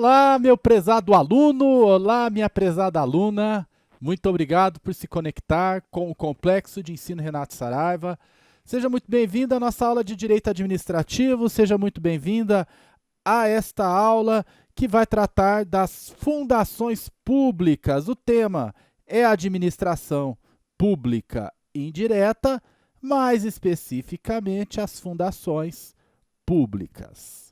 Olá, meu prezado aluno, olá, minha prezada aluna. Muito obrigado por se conectar com o Complexo de Ensino Renato Saraiva. Seja muito bem-vinda à nossa aula de Direito Administrativo, seja muito bem-vinda a esta aula que vai tratar das fundações públicas. O tema é administração pública indireta, mais especificamente as fundações públicas.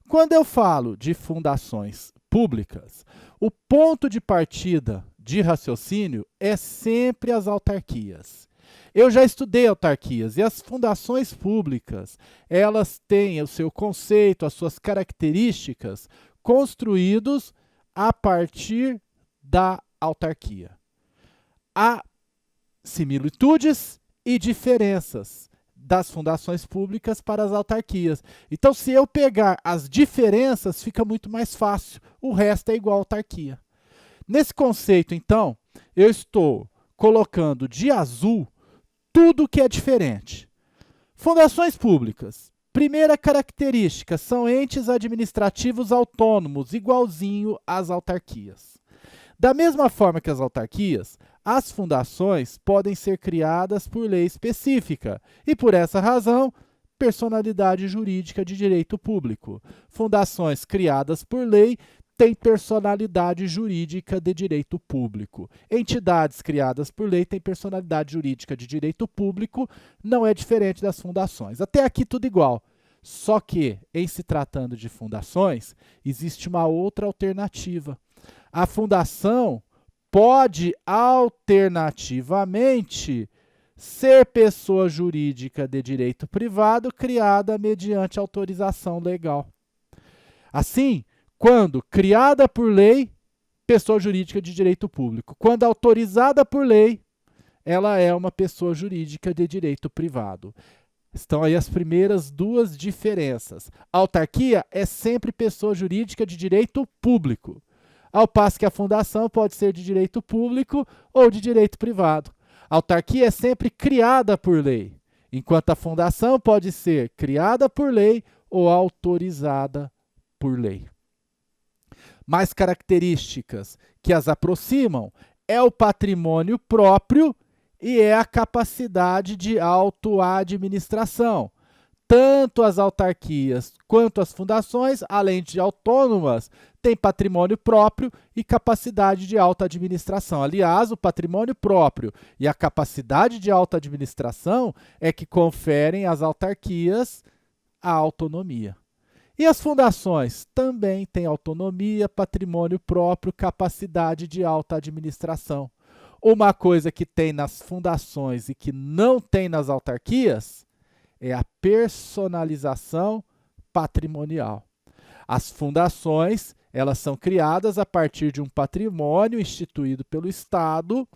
Quando eu falo de fundações públicas, o ponto de partida de raciocínio é sempre as autarquias. Eu já estudei autarquias e as fundações públicas, elas têm o seu conceito, as suas características construídos a partir da autarquia. Há similitudes e diferenças das fundações públicas para as autarquias. Então, se eu pegar as diferenças, fica muito mais fácil. O resto é igual à autarquia. Nesse conceito, então, eu estou colocando de azul tudo que é diferente. Fundações públicas. Primeira característica, são entes administrativos autônomos, igualzinho às autarquias. Da mesma forma que as autarquias, as fundações podem ser criadas por lei específica e, por essa razão, personalidade jurídica de direito público. Fundações criadas por lei têm personalidade jurídica de direito público. Entidades criadas por lei têm personalidade jurídica de direito público, não é diferente das fundações. Até aqui tudo igual. Só que, em se tratando de fundações, existe uma outra alternativa. A fundação pode alternativamente ser pessoa jurídica de direito privado criada mediante autorização legal. Assim, quando criada por lei, pessoa jurídica de direito público. Quando autorizada por lei, ela é uma pessoa jurídica de direito privado. Estão aí as primeiras duas diferenças. A autarquia é sempre pessoa jurídica de direito público, ao passo que a fundação pode ser de direito público ou de direito privado. A autarquia é sempre criada por lei, enquanto a fundação pode ser criada por lei ou autorizada por lei. Mais características que as aproximam é o patrimônio próprio e é a capacidade de autoadministração. Tanto as autarquias quanto as fundações, além de autônomas, têm patrimônio próprio e capacidade de autoadministração. Aliás, o patrimônio próprio e a capacidade de autoadministração é que conferem às autarquias a autonomia. E as fundações também têm autonomia, patrimônio próprio, capacidade de autoadministração. Uma coisa que tem nas fundações e que não tem nas autarquias é a personalização patrimonial. As fundações, elas são criadas a partir de um patrimônio instituído pelo Estado,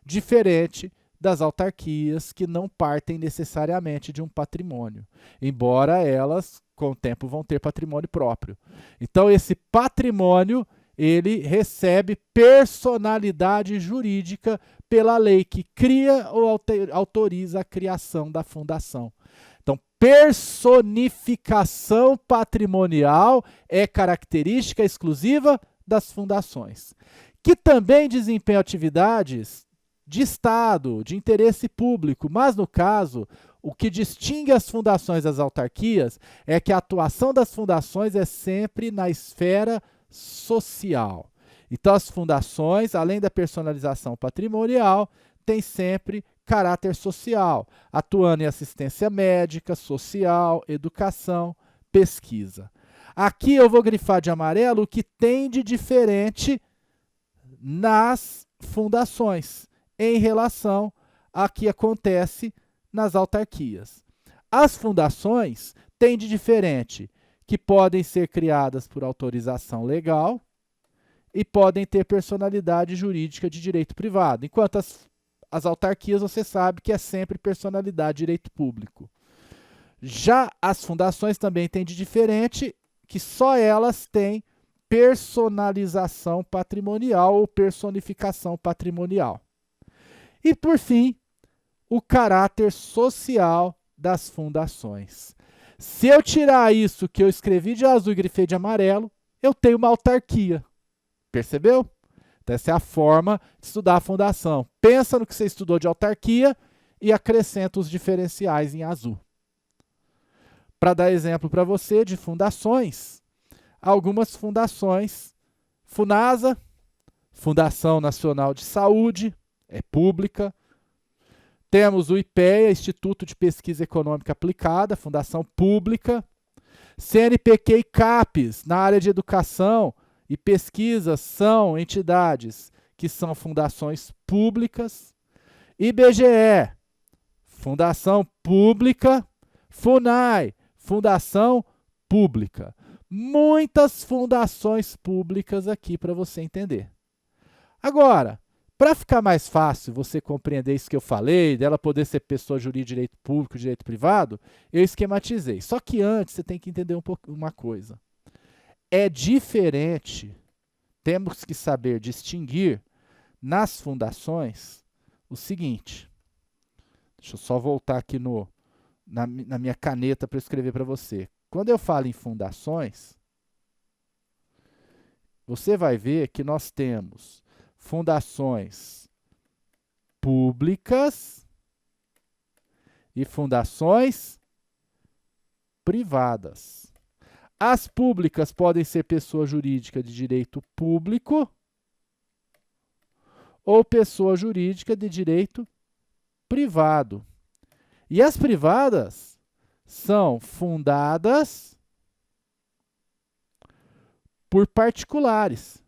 diferente das autarquias, que não partem necessariamente de um patrimônio, embora elas, com o tempo, vão ter patrimônio próprio. Então, esse patrimônio, ele recebe personalidade jurídica pela lei que cria ou autoriza a criação da fundação. Então, personificação patrimonial é característica exclusiva das fundações, que também desempenham atividades de Estado, de interesse público, mas, no caso, o que distingue as fundações das autarquias é que a atuação das fundações é sempre na esfera social. Então, as fundações, além da personalização patrimonial, têm sempre caráter social, atuando em assistência médica, social, educação, pesquisa. Aqui eu vou grifar de amarelo o que tem de diferente nas fundações em relação a que acontece nas autarquias. As fundações têm de diferente que podem ser criadas por autorização legal e podem ter personalidade jurídica de direito privado, enquanto as autarquias, você sabe que é sempre personalidade de direito público. Já as fundações também têm de diferente que só elas têm personalização patrimonial ou personificação patrimonial. E, por fim, o caráter social das fundações. Se eu tirar isso que eu escrevi de azul e grifei de amarelo, eu tenho uma autarquia. Percebeu? Então, essa é a forma de estudar a fundação. Pensa no que você estudou de autarquia e acrescenta os diferenciais em azul. Para dar exemplo para você de fundações, algumas fundações, Funasa, Fundação Nacional de Saúde, é pública. Temos o IPEA, Instituto de Pesquisa Econômica Aplicada, fundação pública. CNPq e CAPES, na área de educação e pesquisa, são entidades que são fundações públicas. IBGE, fundação pública. FUNAI, fundação pública. Muitas fundações públicas aqui para você entender. Agora, para ficar mais fácil você compreender isso que eu falei, dela poder ser pessoa jurídica, direito público, direito privado, eu esquematizei. Só que antes você tem que entender uma coisa. É diferente, temos que saber distinguir nas fundações o seguinte. Deixa eu só voltar aqui na minha caneta para escrever para você. Quando eu falo em fundações, você vai ver que nós temos fundações públicas e fundações privadas. As públicas podem ser pessoa jurídica de direito público ou pessoa jurídica de direito privado. E as privadas são fundadas por particulares.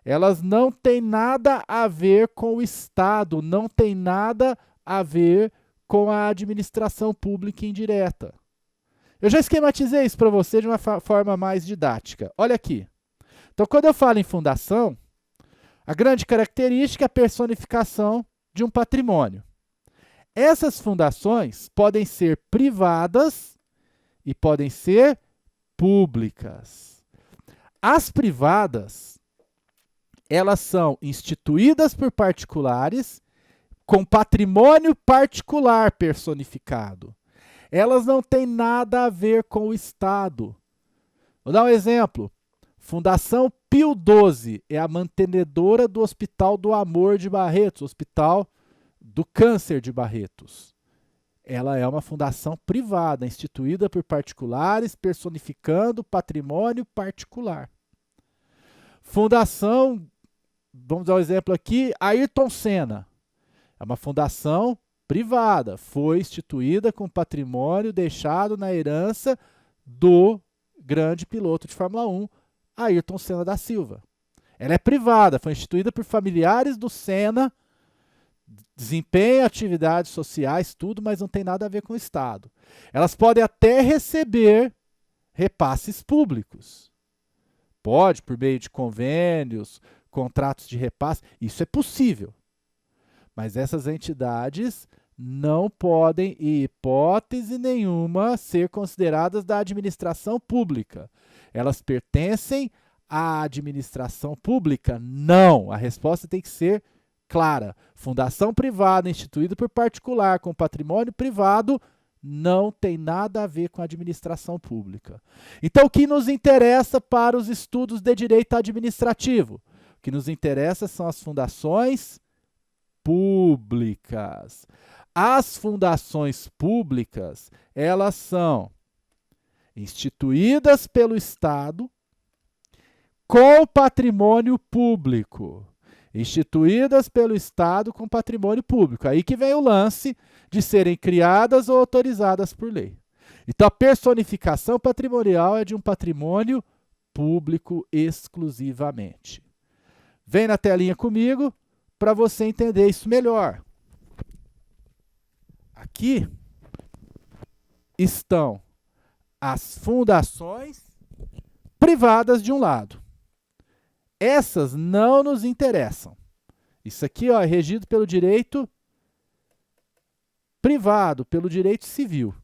Elas não têm nada a ver com o Estado, não tem nada a ver com a administração pública indireta. Eu já esquematizei isso para você de uma forma mais didática. Olha aqui. Então, quando eu falo em fundação, a grande característica é a personificação de um patrimônio. Essas fundações podem ser privadas e podem ser públicas. As privadas, elas são instituídas por particulares com patrimônio particular personificado. Elas não têm nada a ver com o Estado. Vou dar um exemplo. Fundação Pio XII é a mantenedora do Hospital do Amor de Barretos, Hospital do Câncer de Barretos. Ela é uma fundação privada, instituída por particulares, personificando patrimônio particular. Fundação, vamos dar um exemplo aqui, Ayrton Senna. É uma fundação privada, foi instituída com patrimônio deixado na herança do grande piloto de Fórmula 1, Ayrton Senna da Silva. Ela é privada, foi instituída por familiares do Senna, desempenha atividades sociais, tudo, mas não tem nada a ver com o Estado. Elas podem até receber repasses públicos. Pode, por meio de convênios, contratos de repasse, isso é possível. Mas essas entidades não podem, em hipótese nenhuma, ser consideradas da administração pública. Elas pertencem à administração pública? Não. A resposta tem que ser clara. Fundação privada instituída por particular com patrimônio privado não tem nada a ver com a administração pública. Então, o que nos interessa para os estudos de direito administrativo? O que nos interessa são as fundações públicas. As fundações públicas, elas são instituídas pelo Estado com patrimônio público. Instituídas pelo Estado com patrimônio público. Aí que vem o lance de serem criadas ou autorizadas por lei. Então, a personificação patrimonial é de um patrimônio público exclusivamente. Vem na telinha comigo para você entender isso melhor. Aqui estão as fundações privadas de um lado. Essas não nos interessam. Isso aqui é regido pelo direito privado, pelo direito civil.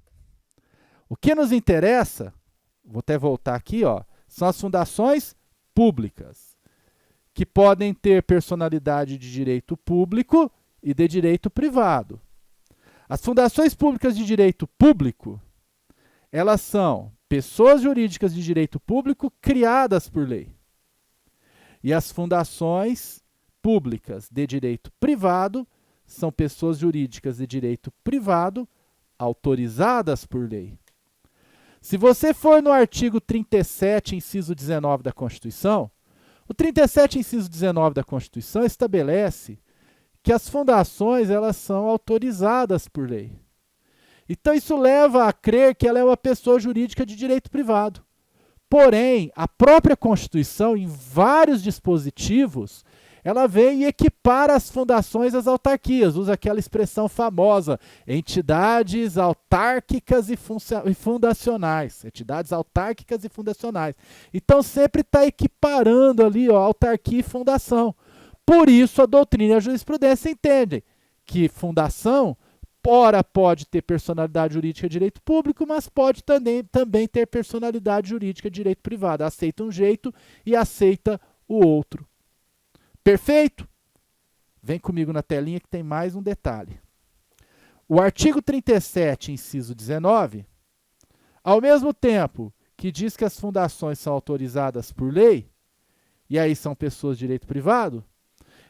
O que nos interessa, vou até voltar aqui, são as fundações públicas, que podem ter personalidade de direito público e de direito privado. As fundações públicas de direito público, elas são pessoas jurídicas de direito público criadas por lei. E as fundações públicas de direito privado são pessoas jurídicas de direito privado autorizadas por lei. Se você for no artigo 37, inciso 19 da Constituição, o 37, inciso 19 da Constituição estabelece que as fundações elas são autorizadas por lei. Então isso leva a crer que ela é uma pessoa jurídica de direito privado. Porém, a própria Constituição, em vários dispositivos, ela vem e equipara as fundações às autarquias, usa aquela expressão famosa, entidades autárquicas e fundacionais. Entidades autárquicas e fundacionais. Então, sempre está equiparando ali, ó, autarquia e fundação. Por isso, a doutrina e a jurisprudência entendem que fundação, ora pode ter personalidade jurídica de direito público, mas pode também ter personalidade jurídica de direito privado. Aceita um jeito e aceita o outro. Perfeito? Vem comigo na telinha que tem mais um detalhe. O artigo 37, inciso 19, ao mesmo tempo que diz que as fundações são autorizadas por lei, e aí são pessoas de direito privado,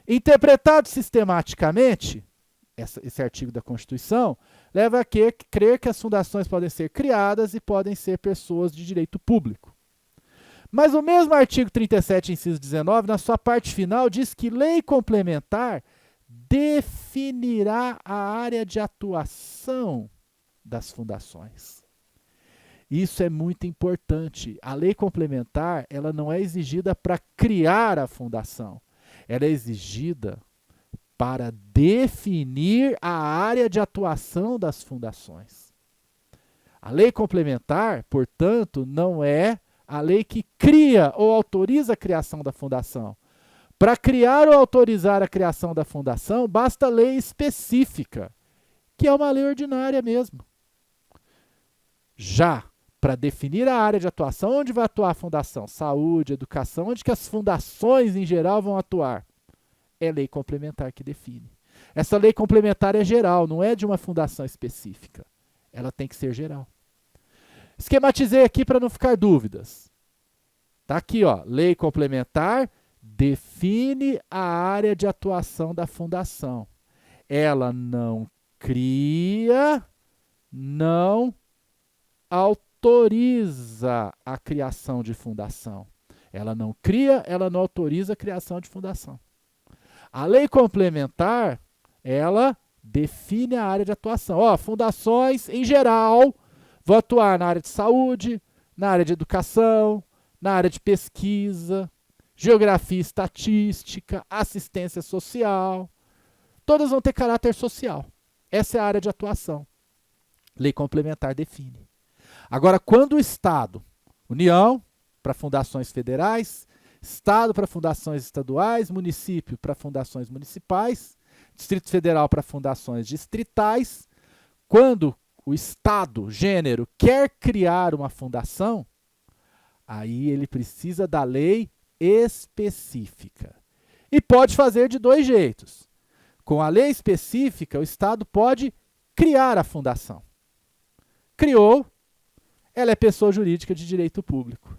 interpretado sistematicamente, esse artigo da Constituição, leva a crer que as fundações podem ser criadas e podem ser pessoas de direito público. Mas o mesmo artigo 37, inciso 19, na sua parte final, diz que lei complementar definirá a área de atuação das fundações. Isso é muito importante. A lei complementar, ela não é exigida para criar a fundação. Ela é exigida para definir a área de atuação das fundações. A lei complementar, portanto, não é a lei que cria ou autoriza a criação da fundação. Para criar ou autorizar a criação da fundação, basta lei específica, que é uma lei ordinária mesmo. Já para definir a área de atuação, onde vai atuar a fundação? Saúde, educação, onde que as fundações em geral vão atuar? É lei complementar que define. Essa lei complementar é geral, não é de uma fundação específica. Ela tem que ser geral. Esquematizei aqui para não ficar dúvidas. Está aqui, ó, lei complementar define a área de atuação da fundação. Ela não cria, não autoriza a criação de fundação. Ela não cria, ela não autoriza a criação de fundação. A lei complementar, ela define a área de atuação. Ó, fundações, em geral, vão atuar na área de saúde, na área de educação, na área de pesquisa, geografia e estatística, assistência social. Todas vão ter caráter social. Essa é a área de atuação. Lei complementar define. Agora, quando o Estado, União, para fundações federais, Estado para fundações estaduais, município para fundações municipais, Distrito Federal para fundações distritais, quando o Estado, gênero, quer criar uma fundação, aí ele precisa da lei específica. E pode fazer de dois jeitos. Com a lei específica, o Estado pode criar a fundação. Criou, ela é pessoa jurídica de direito público.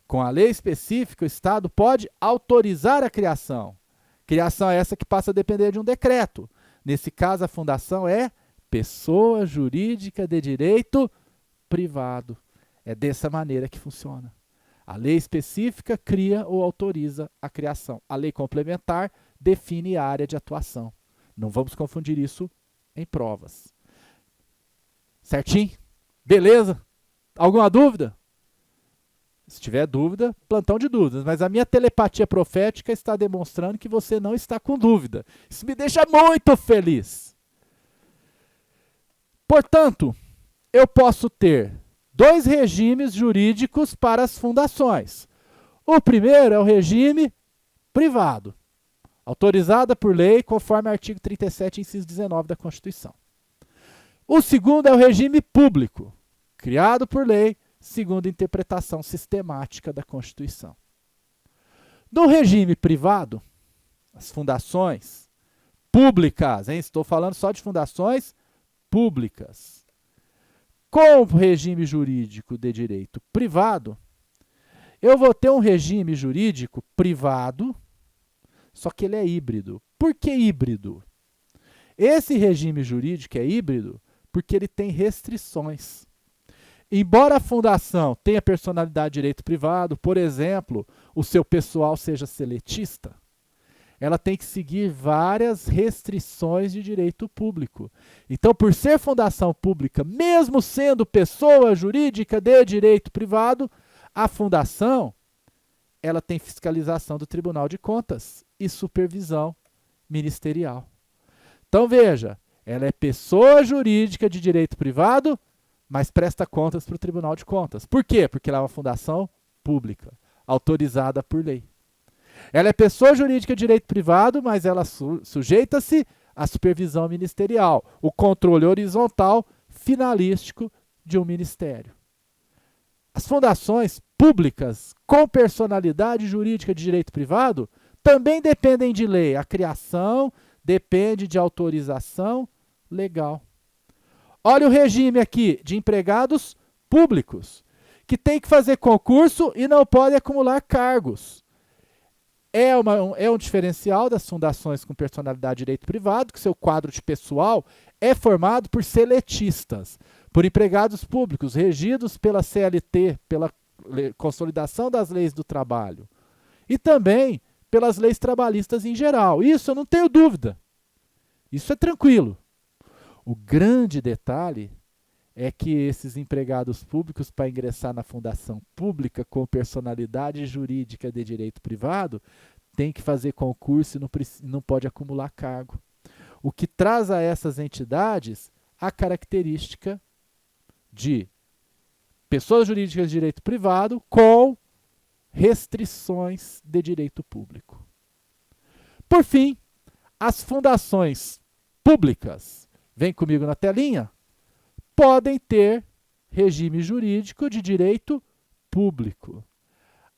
Com a lei específica, o Estado pode autorizar a criação. Criação é essa que passa a depender de um decreto. Nesse caso, a fundação é pessoa jurídica de direito privado. É dessa maneira que funciona. A lei específica cria ou autoriza a criação. A lei complementar define a área de atuação. Não vamos confundir isso em provas. Certinho? Beleza? Alguma dúvida? Se tiver dúvida, plantão de dúvidas. Mas a minha telepatia profética está demonstrando que você não está com dúvida. Isso me deixa muito feliz. Portanto, eu posso ter dois regimes jurídicos para as fundações. O primeiro é o regime privado, autorizada por lei, conforme o artigo 37, inciso 19 da Constituição. O segundo é o regime público, criado por lei, segundo a interpretação sistemática da Constituição. No regime privado, as fundações públicas, estou falando só de fundações públicas, Com o regime jurídico de direito privado, eu vou ter um regime jurídico privado, só que ele é híbrido. Por que híbrido? Esse regime jurídico é híbrido porque ele tem restrições. Embora a fundação tenha personalidade de direito privado, por exemplo, o seu pessoal seja seletista, ela tem que seguir várias restrições de direito público. Então, por ser fundação pública, mesmo sendo pessoa jurídica de direito privado, a fundação ela tem fiscalização do Tribunal de Contas e supervisão ministerial. Então, veja, ela é pessoa jurídica de direito privado, mas presta contas para o Tribunal de Contas. Por quê? Porque ela é uma fundação pública, autorizada por lei. Ela é pessoa jurídica de direito privado, mas ela sujeita-se à supervisão ministerial, o controle horizontal finalístico de um ministério. As fundações públicas com personalidade jurídica de direito privado também dependem de lei. A criação depende de autorização legal. Olha o regime aqui de empregados públicos, que tem que fazer concurso e não pode acumular cargos. É um diferencial das fundações com personalidade de direito privado, que seu quadro de pessoal é formado por seletistas, por empregados públicos, regidos pela CLT, pela consolidação das leis do trabalho, e também pelas leis trabalhistas em geral. Isso eu não tenho dúvida. Isso é tranquilo. O grande detalhe é que esses empregados públicos, para ingressar na fundação pública com personalidade jurídica de direito privado, tem que fazer concurso e não pode acumular cargo. O que traz a essas entidades a característica de pessoas jurídicas de direito privado com restrições de direito público. Por fim, as fundações públicas, vem comigo na telinha, podem ter regime jurídico de direito público.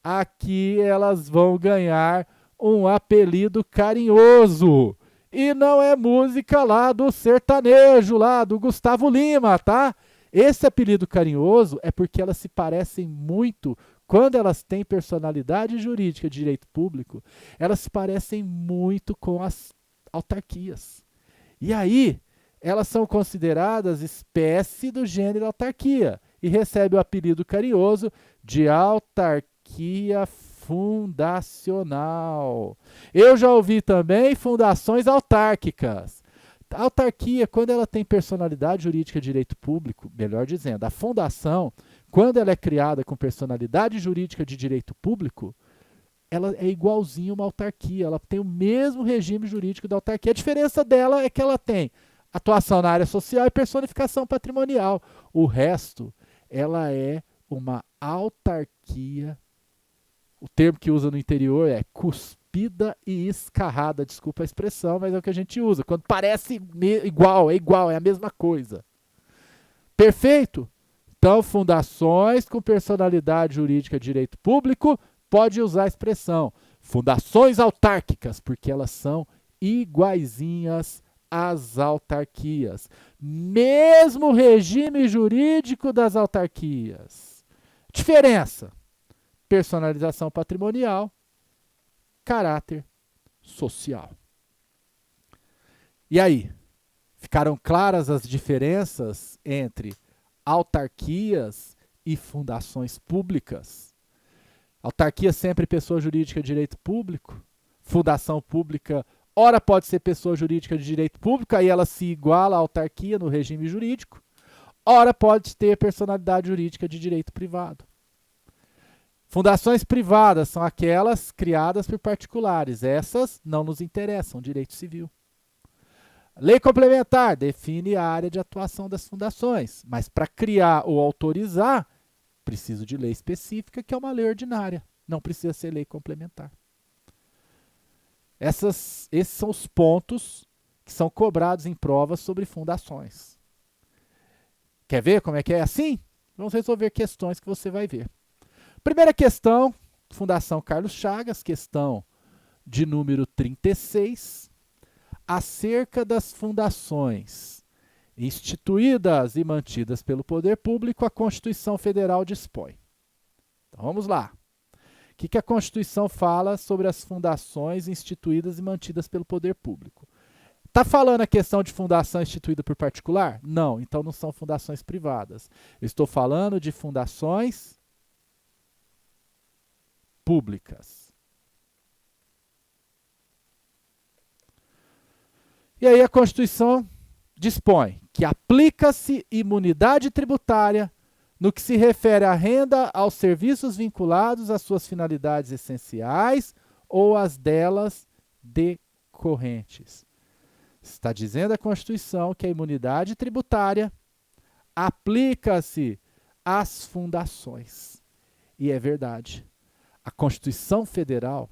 Aqui elas vão ganhar um apelido carinhoso. E não é música lá do sertanejo, lá do Gustavo Lima, tá? Esse apelido carinhoso é porque elas se parecem muito, quando elas têm personalidade jurídica de direito público, elas se parecem muito com as autarquias. E aí, elas são consideradas espécie do gênero autarquia e recebem o apelido carinhoso de autarquia fundacional. Eu já ouvi também fundações autárquicas. A autarquia, quando ela tem personalidade jurídica de direito público, melhor dizendo, a fundação, quando ela é criada com personalidade jurídica de direito público, ela é igualzinha a uma autarquia, ela tem o mesmo regime jurídico da autarquia. A diferença dela é que ela tem atuação na área social e personificação patrimonial. O resto, ela é uma autarquia. O termo que usa no interior é cuspida e escarrada. Desculpa a expressão, mas é o que a gente usa. Quando parece igual, é a mesma coisa. Perfeito? Então, fundações com personalidade jurídica de direito público, pode usar a expressão fundações autárquicas, porque elas são iguaizinhas às autarquias. Mesmo regime jurídico das autarquias. Diferença: personalização patrimonial, caráter social. E aí? Ficaram claras as diferenças entre autarquias e fundações públicas? Autarquia sempre pessoa jurídica de direito público. Fundação pública, ora pode ser pessoa jurídica de direito público, aí ela se iguala à autarquia no regime jurídico. Ora pode ter personalidade jurídica de direito privado. Fundações privadas são aquelas criadas por particulares. Essas não nos interessam, direito civil. Lei complementar define a área de atuação das fundações, mas para criar ou autorizar, preciso de lei específica, que é uma lei ordinária. Não precisa ser lei complementar. Esses são os pontos que são cobrados em provas sobre fundações. Quer ver como é que é assim? Vamos resolver questões que você vai ver. Primeira questão, Fundação Carlos Chagas, questão de número 36. Acerca das fundações instituídas e mantidas pelo poder público, a Constituição Federal dispõe. Então vamos lá. O que a Constituição fala sobre as fundações instituídas e mantidas pelo poder público? Está falando a questão de fundação instituída por particular? Não, então não são fundações privadas. Eu estou falando de fundações públicas. E aí a Constituição dispõe que aplica-se imunidade tributária no que se refere à renda aos serviços vinculados às suas finalidades essenciais ou às delas decorrentes. Está dizendo a Constituição que a imunidade tributária aplica-se às fundações. E é verdade. A Constituição Federal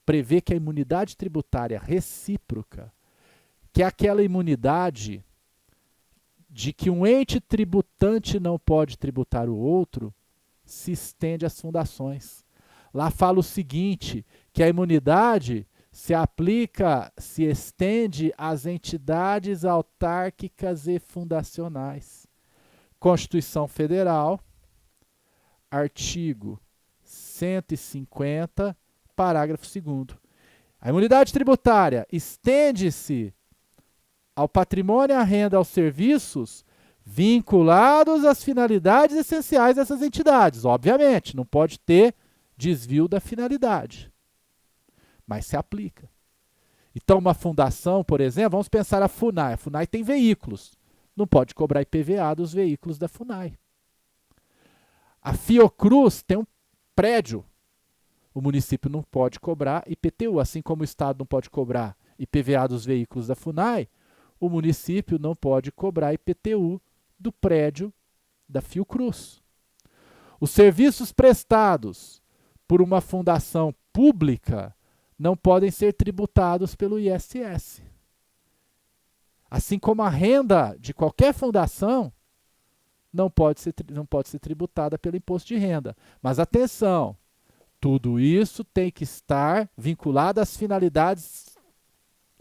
prevê que a imunidade tributária recíproca, que é aquela imunidade de que um ente tributante não pode tributar o outro, se estende às fundações. Lá fala o seguinte, que a imunidade se aplica, se estende às entidades autárquicas e fundacionais. Constituição Federal, artigo 150, parágrafo 2º. A imunidade tributária estende-se ao patrimônio, à renda, aos serviços vinculados às finalidades essenciais dessas entidades. Obviamente, não pode ter desvio da finalidade, mas se aplica. Então, uma fundação, por exemplo, vamos pensar a FUNAI. A FUNAI tem veículos. Não pode cobrar IPVA dos veículos da FUNAI. A Fiocruz tem um prédio. O município não pode cobrar IPTU, assim como o Estado não pode cobrar IPVA dos veículos da FUNAI, o município não pode cobrar IPTU do prédio da Fiocruz. Os serviços prestados por uma fundação pública não podem ser tributados pelo ISS. Assim como a renda de qualquer fundação não pode ser tributada pelo imposto de renda. Mas atenção, tudo isso tem que estar vinculado às finalidades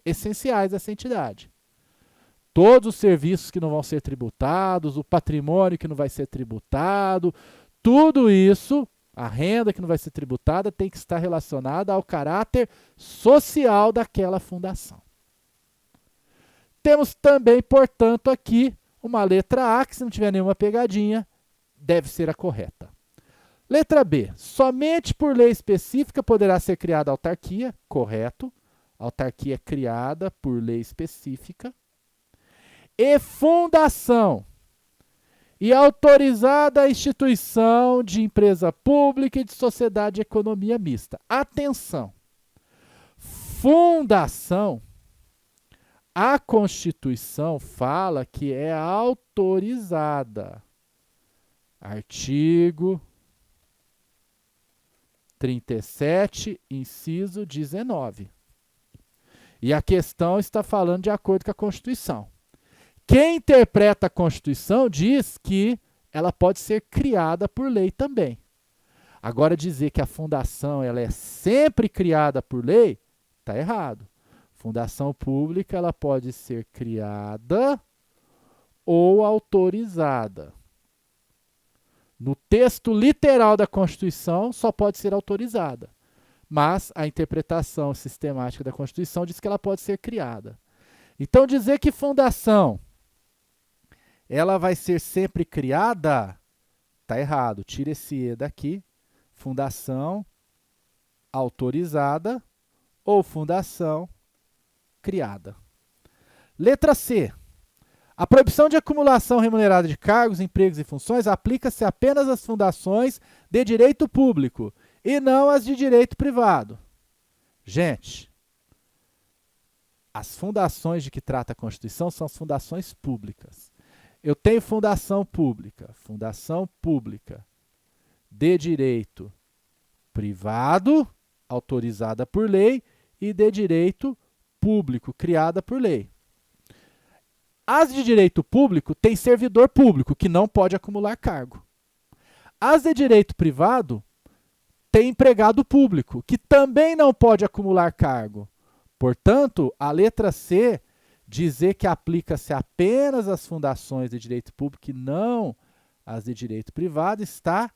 essenciais dessa entidade. Todos os serviços que não vão ser tributados, o patrimônio que não vai ser tributado, tudo isso, a renda que não vai ser tributada, tem que estar relacionada ao caráter social daquela fundação. Temos também, portanto, aqui uma letra A, que se não tiver nenhuma pegadinha, deve ser a correta. Letra B, somente por lei específica poderá ser criada autarquia, correto. Autarquia é criada por lei específica. E fundação e autorizada a instituição de empresa pública e de sociedade de economia mista. Atenção! Fundação, a Constituição fala que é autorizada. Artigo 37, inciso 19. E a questão está falando de acordo com a Constituição. Quem interpreta a Constituição diz que ela pode ser criada por lei também. Agora, dizer que a fundação ela é sempre criada por lei, está errado. Fundação pública ela pode ser criada ou autorizada. No texto literal da Constituição, só pode ser autorizada. Mas a interpretação sistemática da Constituição diz que ela pode ser criada. Então, dizer que fundação ela vai ser sempre criada, está errado. Tira esse E daqui. Fundação autorizada ou fundação criada. Letra C. A proibição de acumulação remunerada de cargos, empregos e funções aplica-se apenas às fundações de direito público e não às de direito privado. Gente, as fundações de que trata a Constituição são as fundações públicas. Eu tenho fundação pública de direito privado, autorizada por lei, e de direito público, criada por lei. As de direito público têm servidor público, que não pode acumular cargo. As de direito privado têm empregado público, que também não pode acumular cargo. Portanto, a letra C dizer que aplica-se apenas às fundações de direito público e não às de direito privado está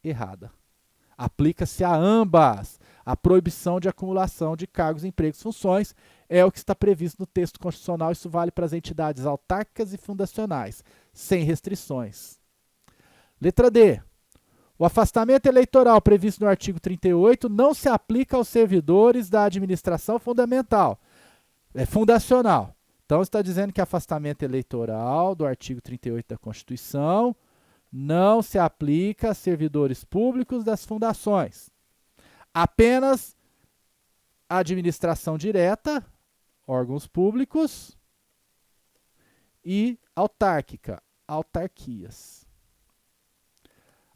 errada. Aplica-se a ambas. A proibição de acumulação de cargos, empregos e funções é o que está previsto no texto constitucional. Isso vale para as entidades autárquicas e fundacionais, sem restrições. Letra D. O afastamento eleitoral previsto no artigo 38 não se aplica aos servidores da administração fundacional. Então, está dizendo que afastamento eleitoral do artigo 38 da Constituição não se aplica a servidores públicos das fundações. Apenas a administração direta, órgãos públicos e autárquica, autarquias.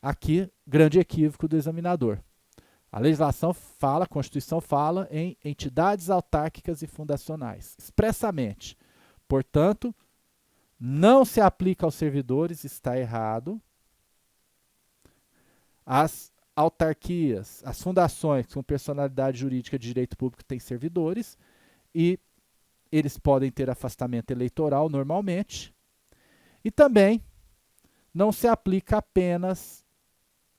Aqui, grande equívoco do examinador. A legislação fala, a Constituição fala em entidades autárquicas e fundacionais, expressamente. Portanto, não se aplica aos servidores, está errado. As autarquias, as fundações com personalidade jurídica de direito público têm servidores e eles podem ter afastamento eleitoral normalmente. E também não se aplica apenas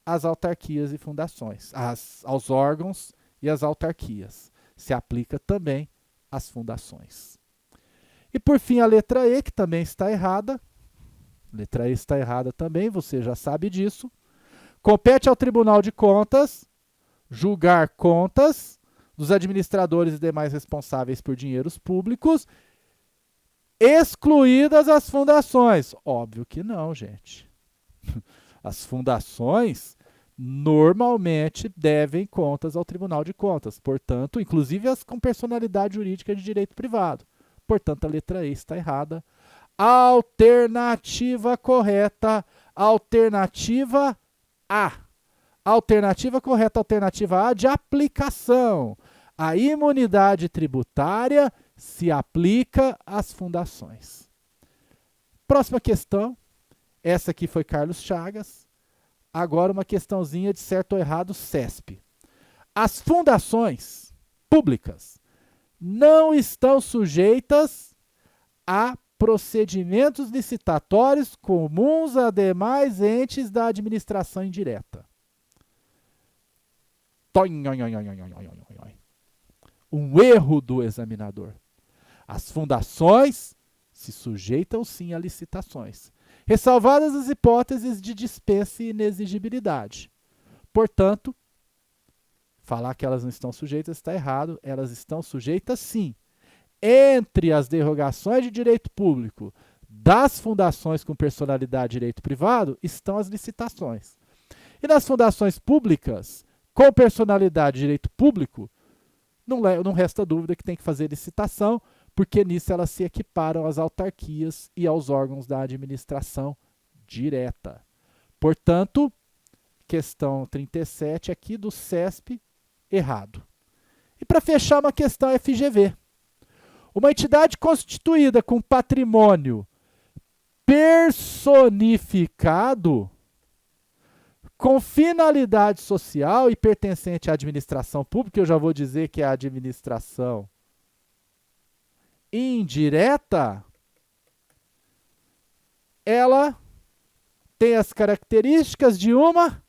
às autarquias e fundações, aos órgãos e às autarquias. Se aplica também às fundações. E por fim a letra E, que também está errada. A letra E está errada também, você já sabe disso. Compete ao Tribunal de Contas julgar contas dos administradores e demais responsáveis por dinheiros públicos, excluídas as fundações. Óbvio que não, gente. As fundações normalmente devem contas ao Tribunal de Contas, portanto, inclusive as com personalidade jurídica de direito privado. Portanto, a letra E está errada. Alternativa correta, alternativa A. Alternativa correta, alternativa A de aplicação. A imunidade tributária se aplica às fundações. Próxima questão. Essa aqui foi Carlos Chagas. Agora uma questãozinha de certo ou errado CESP. As fundações públicas não estão sujeitas a procedimentos licitatórios comuns a demais entes da administração indireta. Um erro do examinador. As fundações se sujeitam sim a licitações, ressalvadas as hipóteses de dispensa e inexigibilidade. Portanto, falar que elas não estão sujeitas está errado, elas estão sujeitas sim. Entre as derrogações de direito público das fundações com personalidade de direito privado estão as licitações. E nas fundações públicas com personalidade de direito público, não resta dúvida que tem que fazer licitação, porque nisso elas se equiparam às autarquias e aos órgãos da administração direta. Portanto, questão 37 aqui do CESP, errado. E para fechar, uma questão FGV. Uma entidade constituída com patrimônio personificado com finalidade social e pertencente à administração pública, eu já vou dizer que é a administração indireta, ela tem as características de uma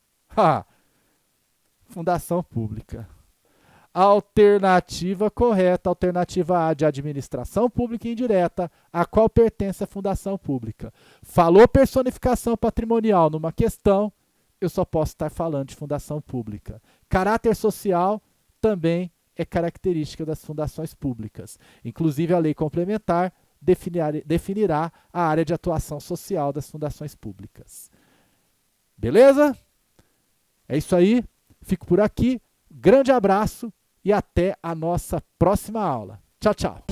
fundação pública. Alternativa correta, alternativa A de administração pública indireta, a qual pertence a fundação pública. Falou personificação patrimonial numa questão, eu só posso estar falando de fundação pública. Caráter social também é característica das fundações públicas. Inclusive, a lei complementar definirá a área de atuação social das fundações públicas. Beleza? É isso aí. Fico por aqui. Grande abraço e até a nossa próxima aula. Tchau, tchau.